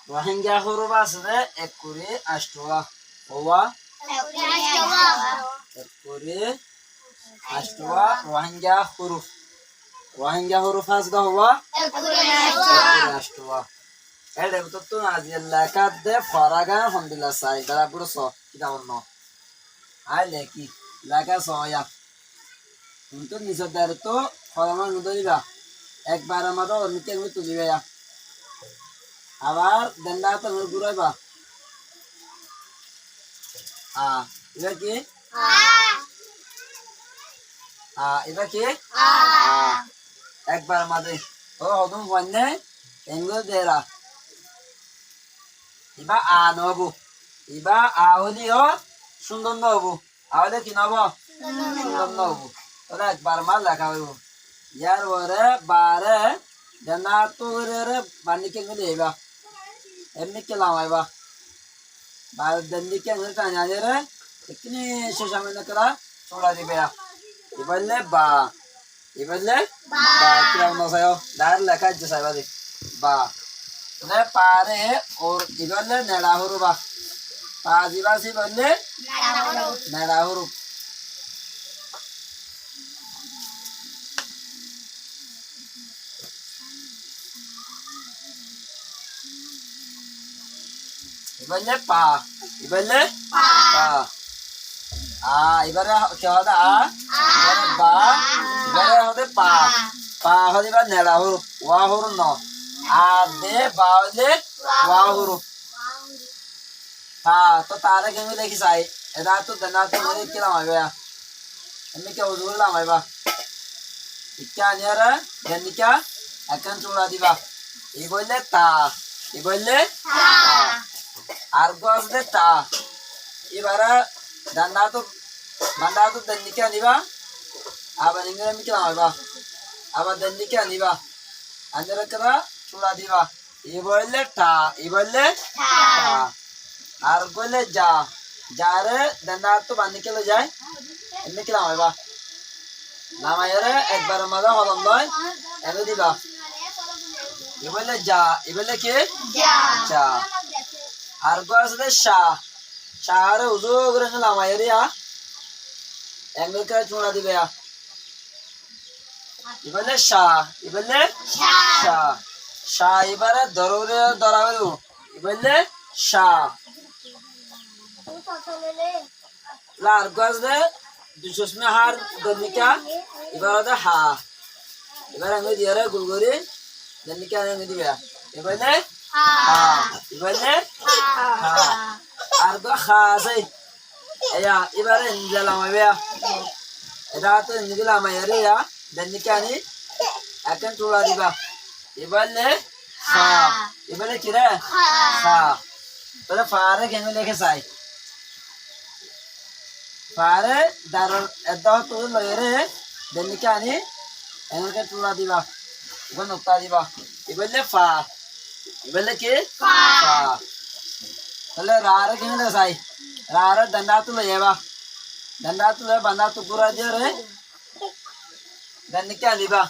রোহিঙ্গা হরুফ আছে এক করে আষ্টওয়া হওয়া এক করে আষ্টওয়া রোহিঙ্গা হরুফ আছে হওয়া এক করে আষ্টওয়া এর তো আজি লেখাত দে ফরাগা হন্দিলা সাই দারা পুরো স কিটা অন্য আই লেখি লেখা সয়া কিন্তু নিজের দ্বারা তো ফরামান ধরিবা একবার আমারও নিতে তুলিবে আবার দণ্ডা তো ঘুরাইবা এটা কি এটা কি একবার মাঝে ও হদম বন্যে এগুলো দেরা ইবা নবু ইবা হলিও সুন্দর নবু আহলে কি নব সুন্দর নবু ওরা একবার মাল লেখা হইব ইয়ার ওরে বারে দণ্ডা তো বান্ডিকে গেলে এবা এমনি কে লামাইবা বারে দন্ডিকে টানা রে এখানে শেষ আমি না করা চড়া দিবে এবারে বা এবারে বা কিরম নসায়ও দার লেখা যে সাইবা দে বা নে পারে ওর এবারে নেড়া হরু বা পা জিবাসি বললে নেড়া হরু এবারে পা এবারে পা এবারে কি হবে এবারে বা এবারে হবে পা পা হলে বা নেড়া হরু ওয়া হরু ন দে বা হলে ওয়া হরু তো তারে কেমন দেখি চাই এটা তো দেনা তো মনে কিলাম আইবা এমনি কে উজুলাম আইবা ইচ্ছা নিয়ারা দেনিকা এখন চোরা দিবা এই বললে তা এই বললে আর গছ দে তা এবারে বান্দা তো দেনিকা নিবা আবার ইংরেজি আমি কিলাম আইবা আবার দেনিকা নিবা আন্দরে করা চোরা দিবা এই বললে তা এই বললে তা আর কইলে যা যারে দণ্ডা তো বান্ধি কেলে যায় এমনি কিলাম হইবা নামাইরে একবার মাদা হলম লয় এনে দিবা এবলে যা এবলে কি যা আর গো আছে শাহরে উজু করে নামাইরে এমনি কে চুনা দিবে এবলে এবলে শাহ এবারে দররে দরাবেলু এবলে শাহ লার গজ দে দুশো হার দনিকা এবার দে এবার আমি দিয়ে রে গুলগুরি দনিকা আমি দিবে এবারে এবারে আর গো আছে এবারে নিলাম আইবে এটা তো নিলাম আইরে দনিকা নি এখন তোলা দিবা এবারে এবারে কি রে তাহলে ফারে কেন লিখে চাই ফারে দারর এদাও তো লয়রে দেনিকে আনি এনকে তুলা দিবা ইবা নক্তা দিবা ইবলে ফা ইবলে কি ফা তাহলে রারে কেন লিখে চাই রারে দণ্ডা তো লয়বা দণ্ডা তো লয় বান্দা তো পুরা দিয়ে রে দেনিকে আনিবা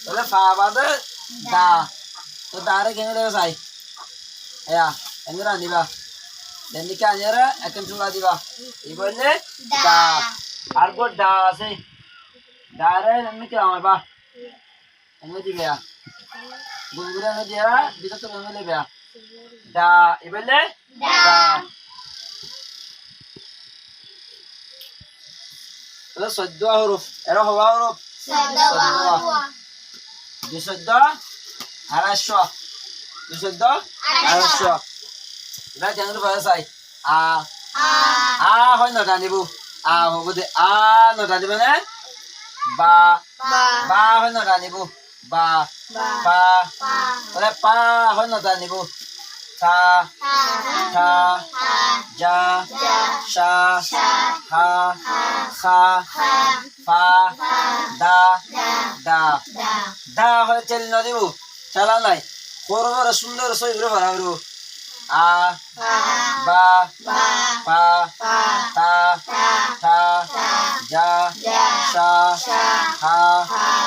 তাহলে ফা বাদে দা তো দারে কেন দেবে চাই এঙ্গরা আনিবা দেনিকে আনিয়ারে এখন চুলা দিবা এই বললে দা আর গো দা আছে দারে এমনি কি আমাবা এমনি দিবে গুলগুলা এনে দিয়া দিতে তো এমনি লেবে দা এই বললে দা তাহলে 14 হরফ এর হওয়া হরফ 214 এটা কেন বলে চাই হয় নটা নিব হব দে নটা দিব নে বা হয় নটা নিব বা পা হয় নটা নিব তা যা শা হা খা ফা দা হয় চেল না দিব চালা নাই বড় সুন্দর সই করে বানাবো বা পা তা যা যা সা সা হা হা